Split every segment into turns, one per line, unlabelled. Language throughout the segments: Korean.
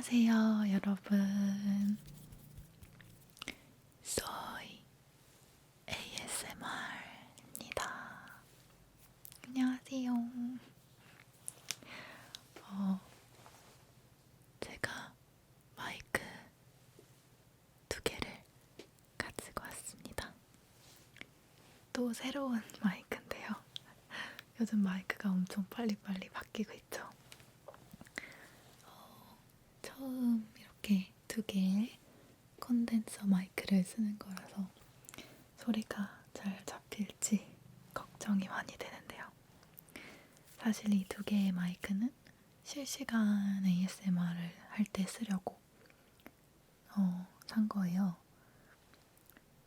안녕하세요, 여러분. Soy ASMR입니다. 안녕하세요. 제가 마이크 두 개를 가지고 왔습니다. 또 새로운 마이크인데요. 요즘 마이크가 엄청 빨리빨리 바뀌고 있죠. 처음 이렇게 두 개의 콘덴서 마이크를 쓰는 거라서 소리가 잘 잡힐지 걱정이 많이 되는데요. 사실 이 두 개의 마이크는 실시간 ASMR을 할 때 쓰려고 산 거예요.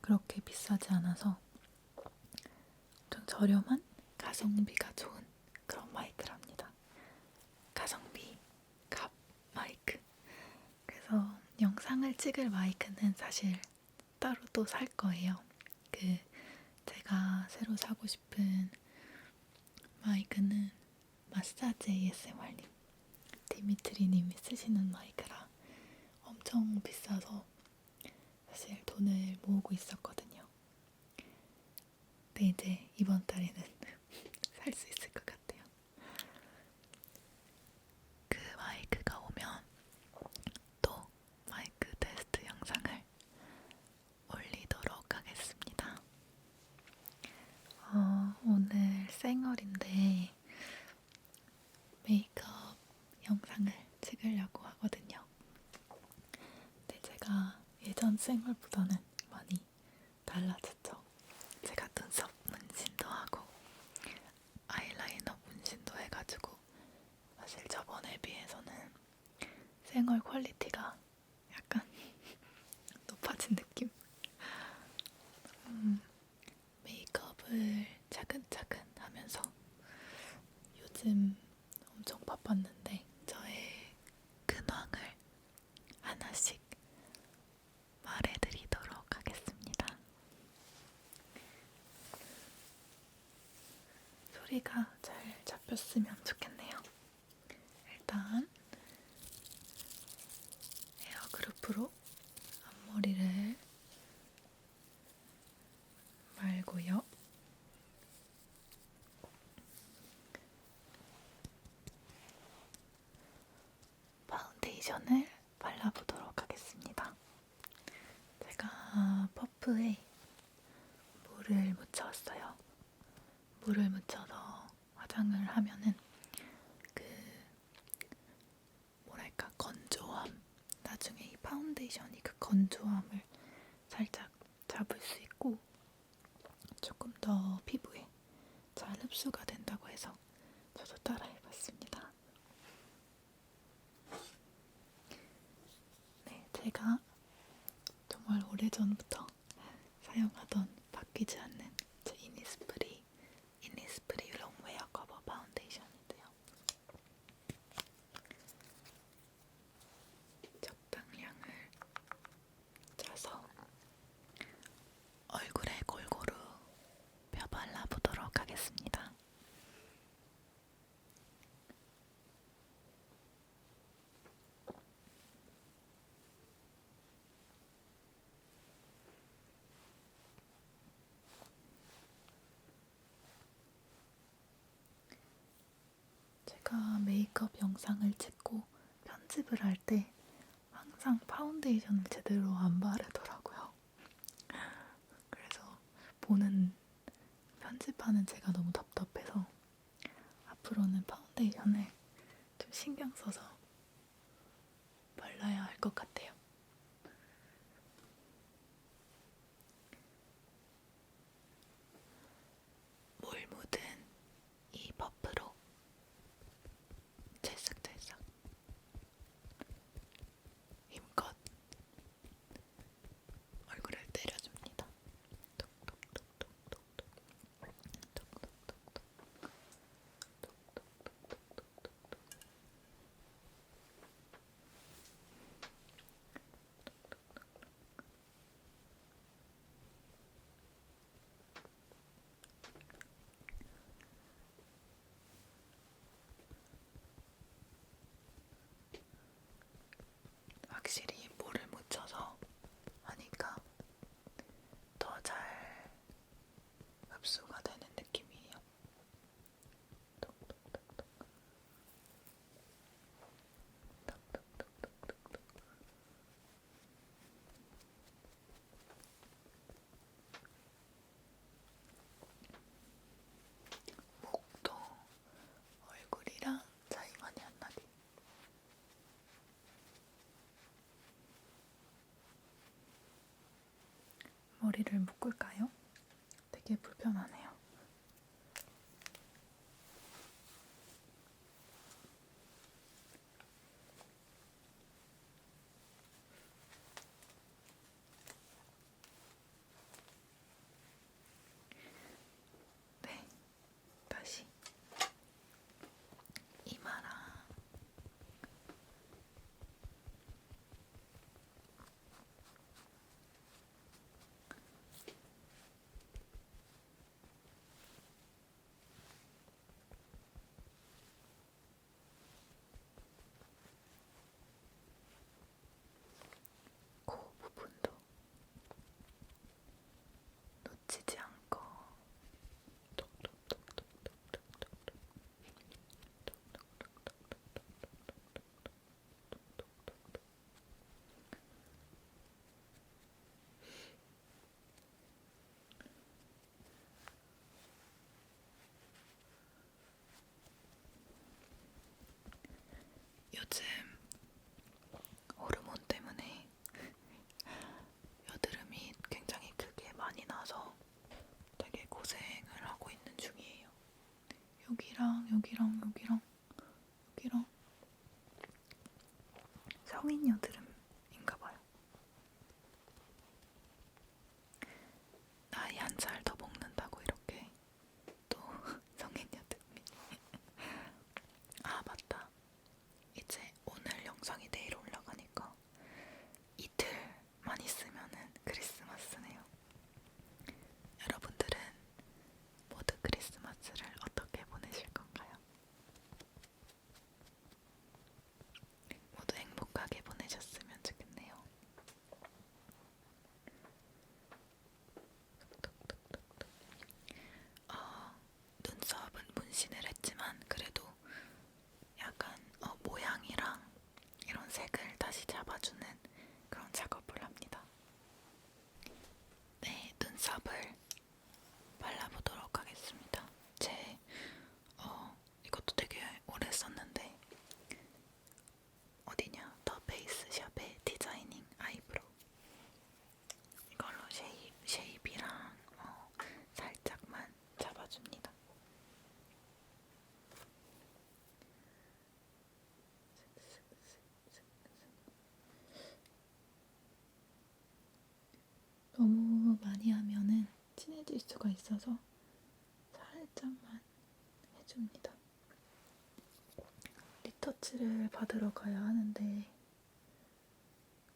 그렇게 비싸지 않아서 좀 저렴한 가성비가 좋은 그런 마이크랍니다. 가성비 값 마이크. 그래서 영상을 찍을 마이크는 사실 따로 또 살 거예요. 제가 새로 사고 싶은 마이크는 마사지 ASMR님, 디미트리님이 쓰시는 마이크라 엄청 비싸서 사실 돈을 모으고 있었거든요. 근데 이제 이번 달에는 살 수 있을 것 같아요. 그 마이크가 오면 또 마이크 테스트 영상을 올리도록 하겠습니다. 오늘 생얼인데 메이크업 영상을 찍으려고 하거든요. 근데 제가 예전 생얼보다는 많이 달라졌죠. 제가 눈썹 문신도 하고 아이라이너 문신도 해가지고 사실 저번에 비해서는 생얼 퀄리티가 약간 높아진 느낌? 메이크업을 차근차근 하면서 요즘 엄청 바빴는데 저의 근황을 하나씩 말해드리도록 하겠습니다. 소리가 잘 잡혔으면 좋겠네요. 일단 에어그룹으로 앞머리를 말고요. 파운데이션을 발라보도록 하겠습니다. 제가 퍼프에 물을 묻혀왔어요. 물을 묻혀서 화장을 하면은 뭐랄까 건조함, 나중에 이 파운데이션이 그 건조함을 살짝 잡을 수 있고 조금 더 피부에 잘 흡수가 된다고 해서 저도 따라해봤습니다. 네, 제가 정말 오래전부터 사용하던 바뀌지 않는 제 이니스프리 롱웨어 커버 파운데이션인데요. 적당량을 짜서 얼굴에 골고루 펴발라보도록 하겠습니다. 제가 메이크업 영상을 찍고 편집을 할 때 항상 파운데이션을 제대로 안 바르더라고요. 그래서 편집하는 제가 너무 답답해서 앞으로는 파운데이션을 좀 신경 써서 발라야 할 것 같아요. 물 묻은 이 퍼프로 찰싹찰싹 힘껏 얼굴을 때려줍니다. 확실히 물을 묻혀서 하니까 더 잘 흡수가 되는 느낌이에요. 톡톡톡톡. 톡톡톡톡톡. 목도 얼굴이랑 차이 많이 안 나게. 머리를 묶을까요? 되게 불편하네요. 네, 다시 이마랑 코 부분도 놓치지 않고 요즘 호르몬 때문에 여드름이 굉장히 크게 많이 나서 되게 고생을 하고 있는 중이에요. 여기랑 여기랑 여기랑 여기랑 성인 여드름인가봐요. 나이 한 살 더 먹는다고 이렇게 또 성인 여드름이. 아 맞다. 이제 오늘 영상이 내일 올라가니까 이틀만 있으면은 크리스마스네요. 여러분들은 모두 크리스마스를 어떻게 보내실 건가요? 모두 행복하게 보내셨으면 좋겠네요. 눈썹은 문신을 했지만 그래도 약간 모양이랑 이런 색을 다시 잡아주는 그런 작업을 합니다. 네, 눈썹을 발라보도록 하겠습니다. 이것도 되게 오래 썼는데 어디냐? 더 페이스 샵의 디자이닝 아이브로우 이걸로 쉐입이랑 살짝만 잡아줍니다. 너무 많이 하면은 진해질 수가 있어서 살짝만 해줍니다. 리터치를 받으러 가야 하는데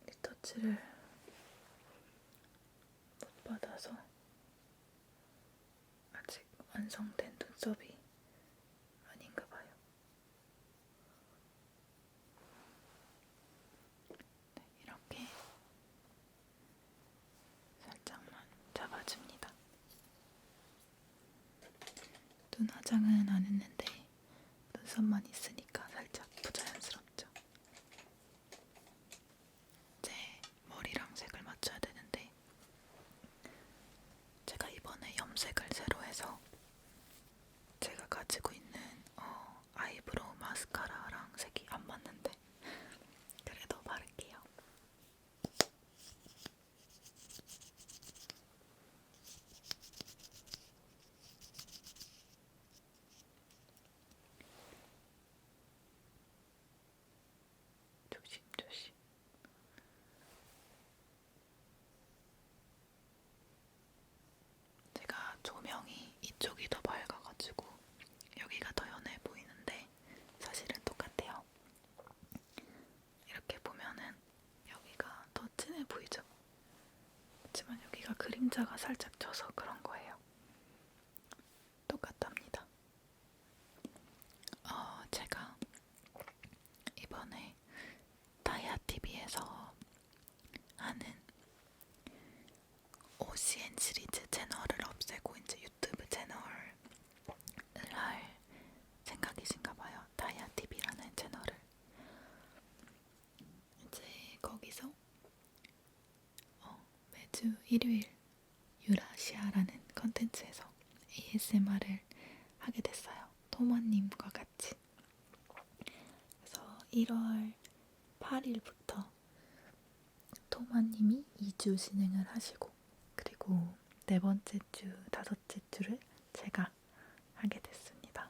리터치를 못 받아서 아직 완성된 눈썹이 아닌가 봐요. 네, 이렇게 살짝만 잡아줍니다. 눈 화장은 안 했는데 눈썹만 있으니까 살짝 부자연스럽죠. 이제 머리랑 색을 맞춰야 되는데 제가 이번에 염색을 새로 해서 제가 가지고 있는 아이브로우 마스카라랑 색이 안 맞는데 그래도 바를게요. 조심조심. 제가 조명이 이쪽이 더 밝아가지고 여기가 더 연해 보이는데 사실은 똑같아요. 이렇게 보면은 여기가 더 진해 보이죠? 하지만 여기가 그림자가 살짝 져서 그런 거예요. 똑같답니다. 제가 이번에 다이아TV에서 매주 일요일 유라시아라는 컨텐츠에서 ASMR을 하게 됐어요. 토마님과 같이. 그래서 1월 8일부터 토마님이 2주 진행을 하시고, 그리고 네 번째 주, 다섯째 주를 제가 하게 됐습니다.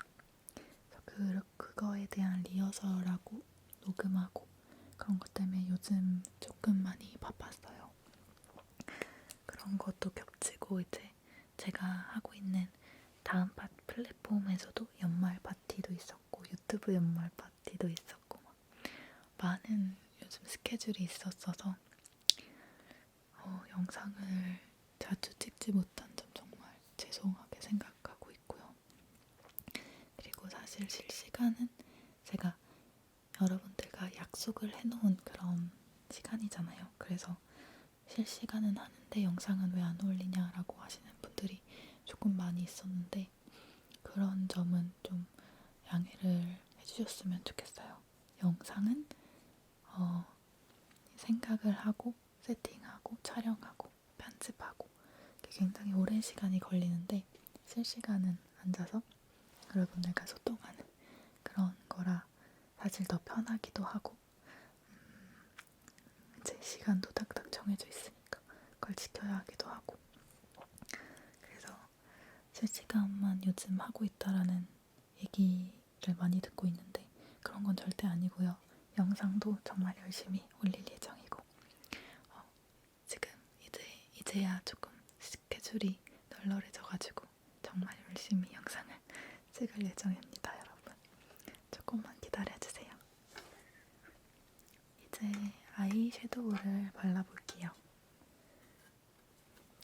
그래서 그거에 대한 리허설하고 녹음하고 그런 것 때문에 요즘 조금 많이 바빴어요. 그런 것도 겹치고 이제 제가 하고 있는 다음 플랫폼에서도 연말 파티도 있었고 유튜브 연말 파티도 있었고 막 많은 요즘 스케줄이 있었어서 영상을 자주 찍지 못한 점 정말 죄송하게 생각하고 있고요. 그리고 사실 실시간은 제가 여러분들과 약속을 해놓은 그런 시간이잖아요. 그래서 실시간은 하는데 영상은 왜 안 올리냐라고 하시는 분들이 조금 많이 있었는데 그런 점은 좀 양해를 해주셨으면 좋겠어요. 영상은 생각을 하고 세팅하고 촬영하고 편집하고 굉장히 오랜 시간이 걸리는데 실시간은 앉아서 여러분들과 소통하는 그런 거라 사실 더 편하기도 하고 이제 시간도 딱딱 정해져 있으니까 그걸 지켜야 하기도 하고 그래서 실시간만 요즘 하고 있다라는 얘기를 많이 듣고 있는데 그런 건 절대 아니고요. 영상도 정말 열심히 올릴 예정이고 지금 이제야 조금 스케줄이 널널해져가지고 정말 열심히 영상을 찍을 예정입니다, 여러분. 조금만 기다려주세요. 이제 아이섀도우를 발라볼게요.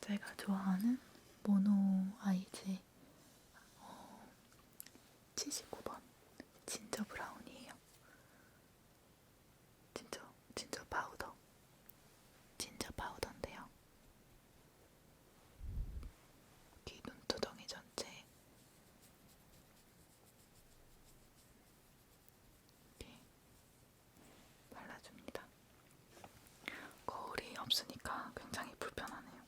제가 좋아하는 모노 아이즈 79번 진저 브라운이에요. 진저 파우더. 진저 파우더인데요. 여기 눈두덩이 전체에 이렇게 발라줍니다. 거울이 없으니까 굉장히 불편하네요.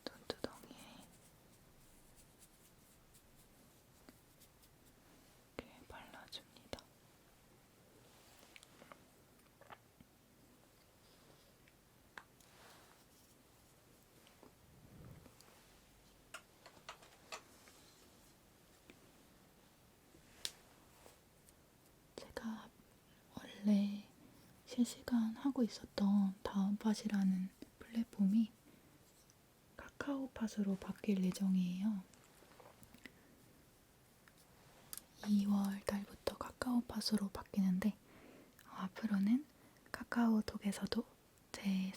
눈두덩이에 이렇게 발라줍니다. 제가 원래 실시간 하고 있었던 다음팟이라는 플랫폼이 카카오팟으로 바뀔 예정이에요. 2월 달부터 카카오팟으로 바뀌는데 앞으로는 카카오톡에서도 제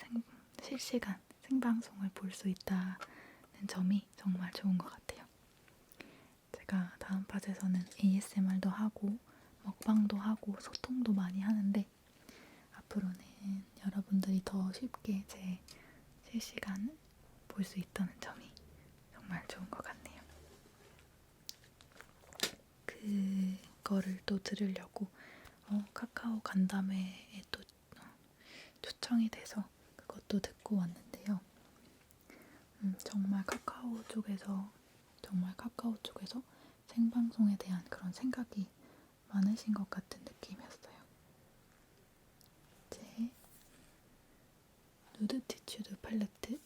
실시간 생방송을 볼 수 있다는 점이 정말 좋은 것 같아요. 제가 다음 팟에서는 ASMR도 하고 먹방도 하고 소통도 많이 하는데 앞으로는 여러분들이 더 쉽게 제 실시간을 볼 수 있다는 점이 정말 좋은 것 같네요. 그거를 또 들으려고 카카오 간담회에 또 초청이 돼서 그것도 듣고 왔는데요. 정말 카카오 쪽에서 생방송에 대한 그런 생각이 많으신 것 같은 느낌이었어요. 제 누드티튜드 팔레트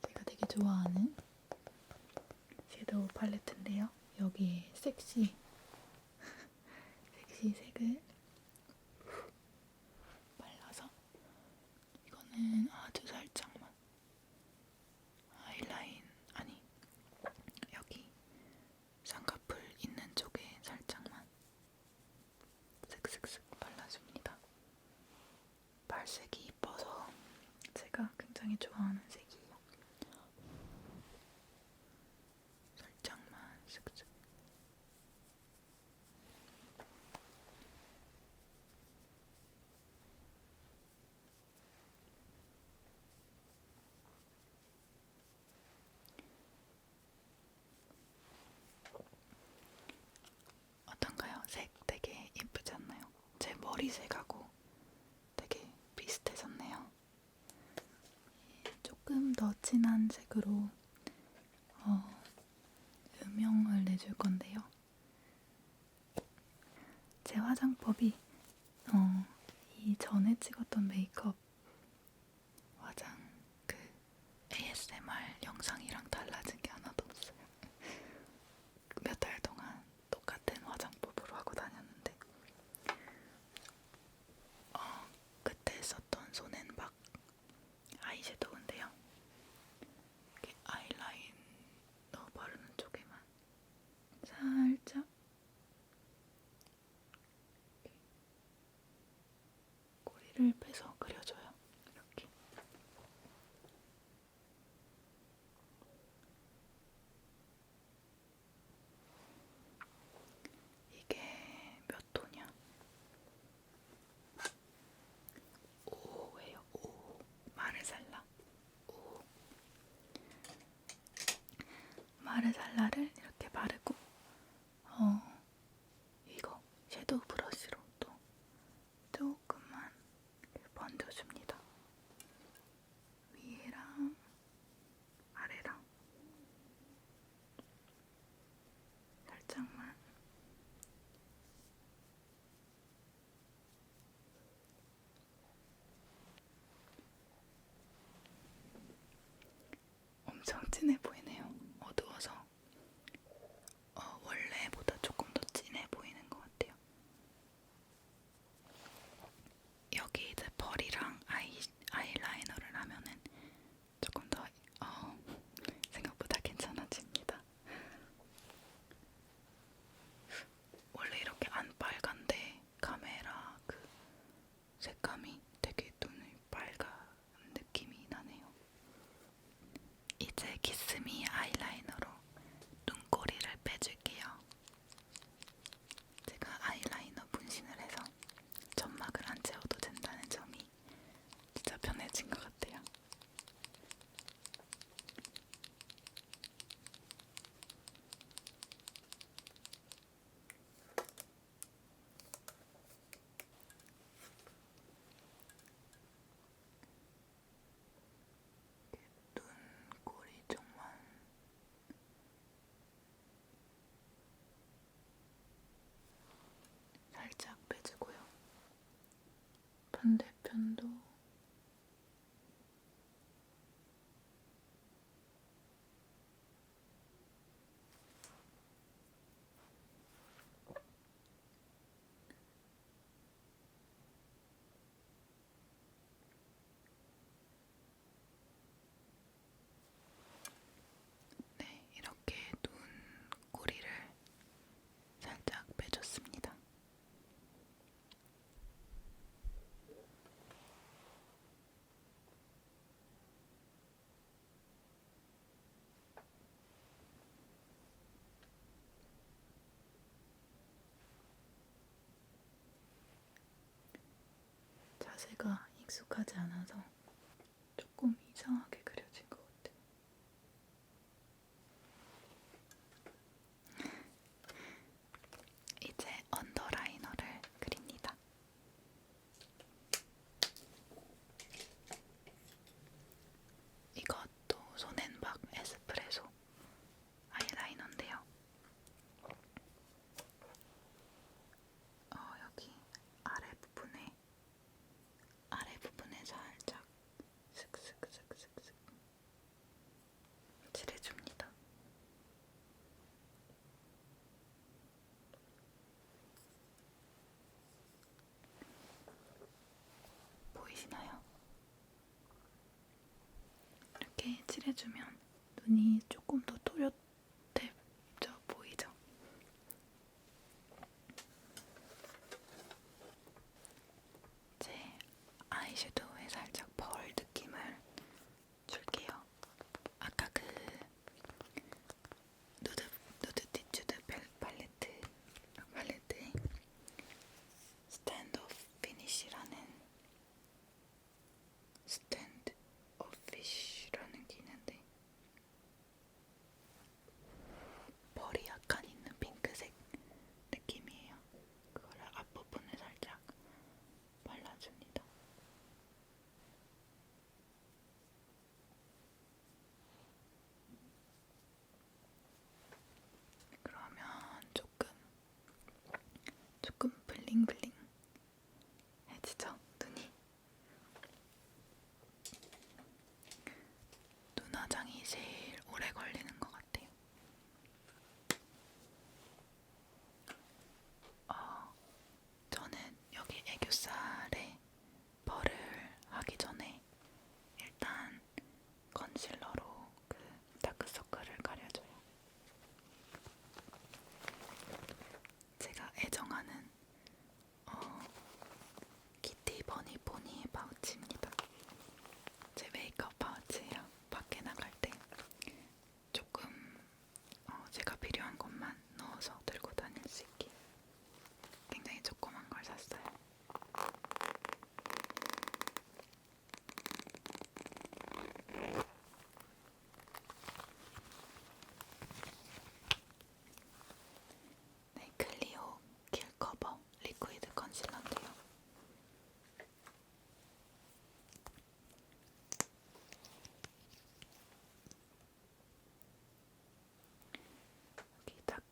제가 되게 좋아하는 섀도우 팔레트인데요. 여기에 섹시 색을 발라서 이거는 아주 살짝만 아이라인 아니 여기 쌍꺼풀 있는 쪽에 살짝만 슥슥슥 발라줍니다. 발색이 이뻐서 제가 굉장히 좋아하는 색이에요. 살짝만 슥슥. 진한 색으로 음영을 내줄 건데요. 제 화장법이 이 전에 찍었던 메이크업 화장 그 ASMR 영상이랑 달라진 게 하나도 없어요. 몇 달 동안 똑같은 화장법으로 하고 다녔는데 그때 썼던 손앤박 아이섀도우인데요. 이렇게 아이라이너 바르는 쪽에만 살짝 꼬리를 빼서 그려줘요. 이렇게. 이게 몇 도냐? 5예요. 5. 마르살라. 5. 마르살라를 이렇게 바르고 이거 섀도우 브러쉬로 또 조금만 번져줍니다. 위에랑 아래랑 살짝만. 엄청 진해 보이네요. 어두워서 원래보다 조금 더 진해 보이는 것 같아요. 여기 이제 펄이랑 아이라이너를 하면은 조금 더 생각보다 괜찮아집니다. 원래 이렇게 안 빨간데 카메라 그 색감이 되게 눈이 빨간 느낌이 나네요. 이제 키스미 아이라이너로 눈꼬리를 빼줄게요. 제가 아이라이너 분신을 해서 점막을 안 채워도 된다는 점이 진짜 편해진 것 같아요. 눈꼬리 쪽만 살짝 빼주고요. 반대편도 네, 이렇게 눈꼬리를 살짝 빼줬습니다. 자세가 익숙하지 않아서 조금 이상하게 그려진 것 같아요. 이제 언더라이너를 그립니다. 이것도 손앤박 에스프레소 아이라이너인데요. 여기 아래 부분에 살짝 슥슥슥슥슥 칠해줍니다. 보이시나요? 이렇게 칠해주면 눈이 조금 더 또렷해져 보이죠? 제 아이섀도우에 살짝 펄 느낌을 줄게요. 아까 그 누드 팔레트에 스탠드 오브 피쉬라는 게 있는데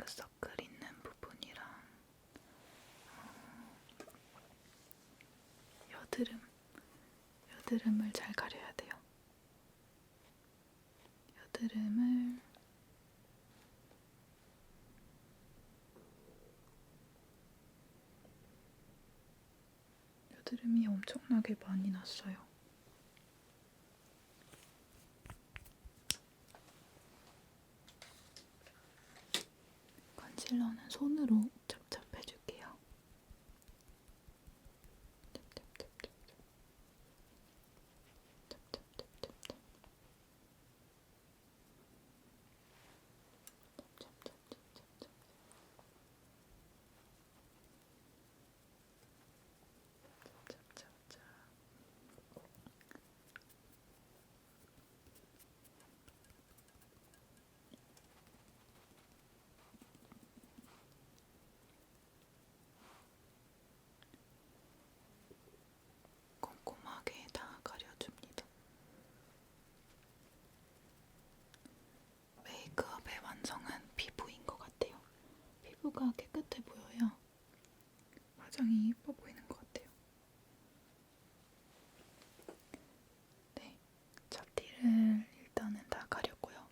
다크서클 있는 부분이랑 여드름을 잘 가려야 돼요. 여드름이 엄청나게 많이 났어요. 컨실러는 손으로 찹찹해줄게요. 찹찹찹찹찹. 찹찹찹찹찹. 찹찹찹찹찹. 찹찹찹찹. 꼼꼼하게 다 가려줍니다. 메이크업의 완성은 피부인 것 같아요. 피부가 깨끗해 보여요. 화장이 예뻐 보이는 것 같아요. 네, 잡티를 일단은 다 가렸고요.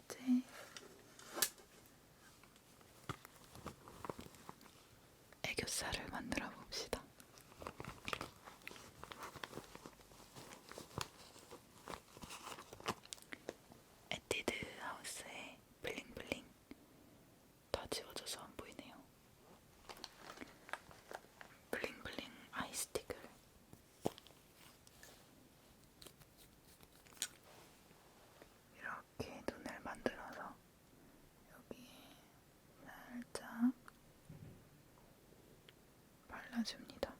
이제 애교살을 만들어 봅시다. 에뛰드 하우스의 블링블링. 다 지워져서 안 보이네요. 블링블링 아이스틱을 이렇게 눈을 만들어서 여기에 살짝 발라줍니다.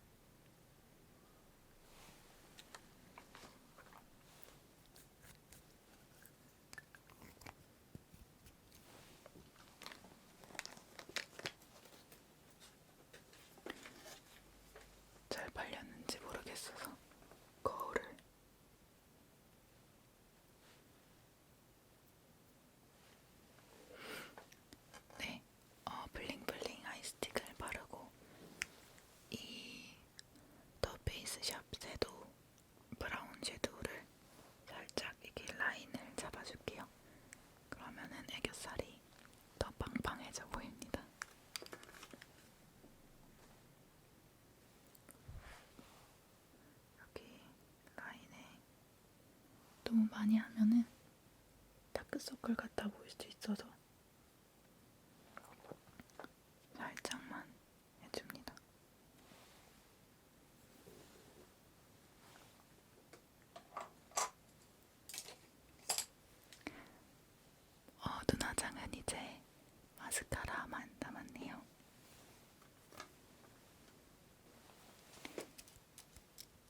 잘 발렸는지 모르겠어서 거울을 네, 블링블링 아이스틱을 바르고 이 더 페이스 샵 섀도우 브라운 섀도우를 살짝 이렇게 라인을 잡아줄게요. 그러면은 애교살이 더 빵빵해져 보입니다. 여기 라인에 너무 많이 하면은 다크서클 같아 보일 수 있어서 살짝만 해줍니다. 눈화장은 이제 마스카라만 남았네요.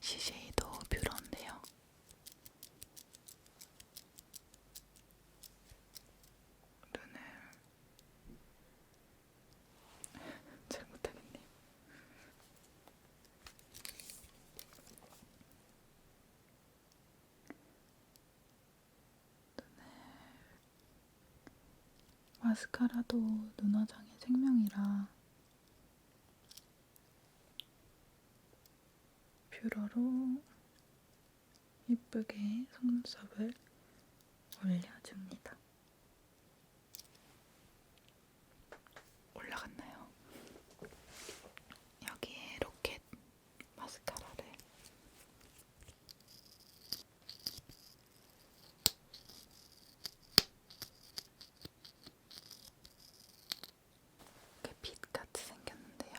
시쉐이도 뷰러인데요. 눈을 잘 못하겠네요. 마스카라도 눈화장의 생명이라 뷰러로 예쁘게 속눈썹을 올려줍니다. 올라갔나요? 여기에 로켓 마스카라를 이렇게 빛같이 생겼는데요.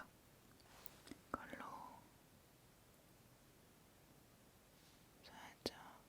이걸로 살짝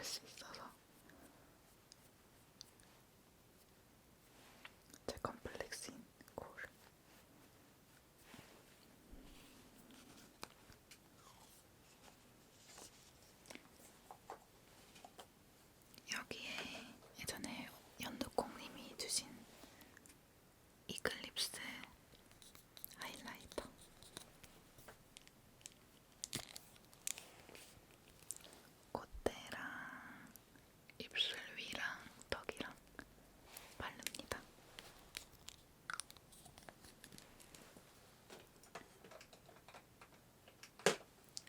할 수 있어서 제 컴플렉스인 코를 여기에 예전에 연두콩님이 주신 이클립스 하이라이터 콧대랑 입술 위랑 턱이랑 바릅니다.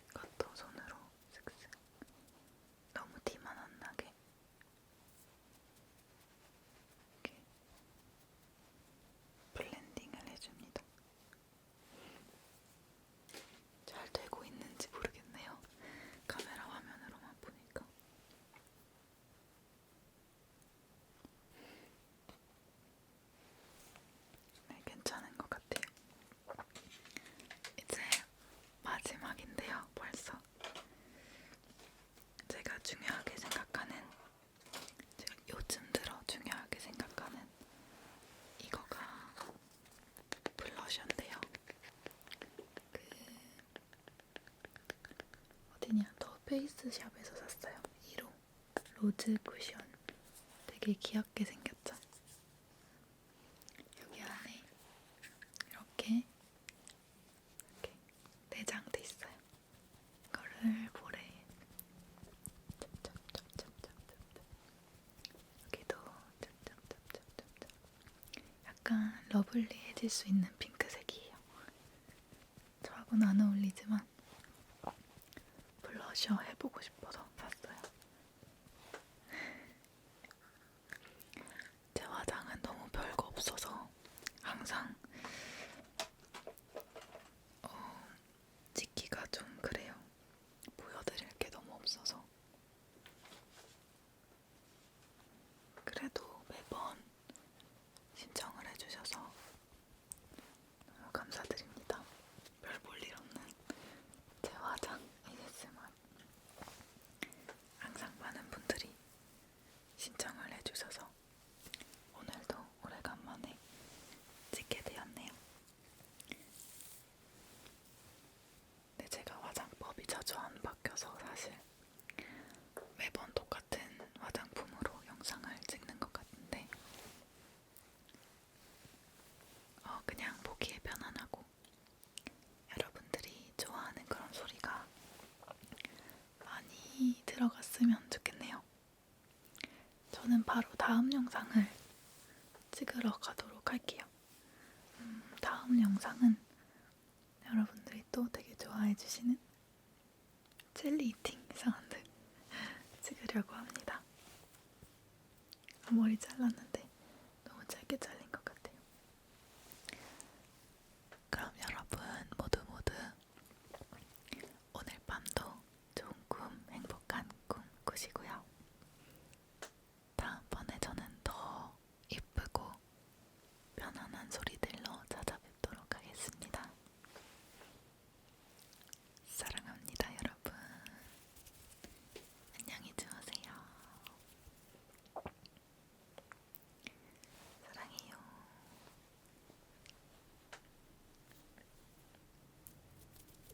이것도 손으로 슥슥 너무 티만 안 나게 이렇게 블렌딩을 해줍니다. 잘 되고 있는지 모르겠네요. 카메라 화면으로만 보니까. 네, 괜찮은 것 같아요. 이제 마지막인데요, 벌써. 제가 중요하게 생각하는, 제가 요즘 들어 중요하게 생각하는 이거가 블러셔인데요. 어디냐? 더 페이스샵에서 샀어요. 1호 로즈 쿠션. 되게 귀엽게 생겼죠? 여기 안에 이렇게 내장돼 있어요. 이거를 볼에 여기도 약간 러블리해질 수 있는 핑크색이에요. 저하고는 안 어울리지만 블러셔 해보고 싶어서 샀어요. 제 화장은 너무 별거 없어서 항상 찍기가 좀 그래요. 보여드릴 게 너무 없어서. 그래도 매번 신청을 해주셔서 너무 감사드립니다. 별 볼 일 없는 제 화장 ASMR. 항상 많은 분들이 신청을 해주셔서 오늘도 오래간만에 찍게 되었네요. 근데 제가 화장법이 자주 안 바뀌어서 사실 매번 똑같은 화장품으로 영상을 찍는 것 같은데 그냥 보기에 편안하고 여러분들이 좋아하는 그런 소리가 많이 들어갔으면 좋겠네요. 저는 바로 다음 영상을 찍으러 가도록 할게요. 다음 영상은 여러분들이 또 되게 좋아해주시는 젤리 이팅 사운드 찍으려고 합니다. 머리 잘랐는데 너무 짧게 잘린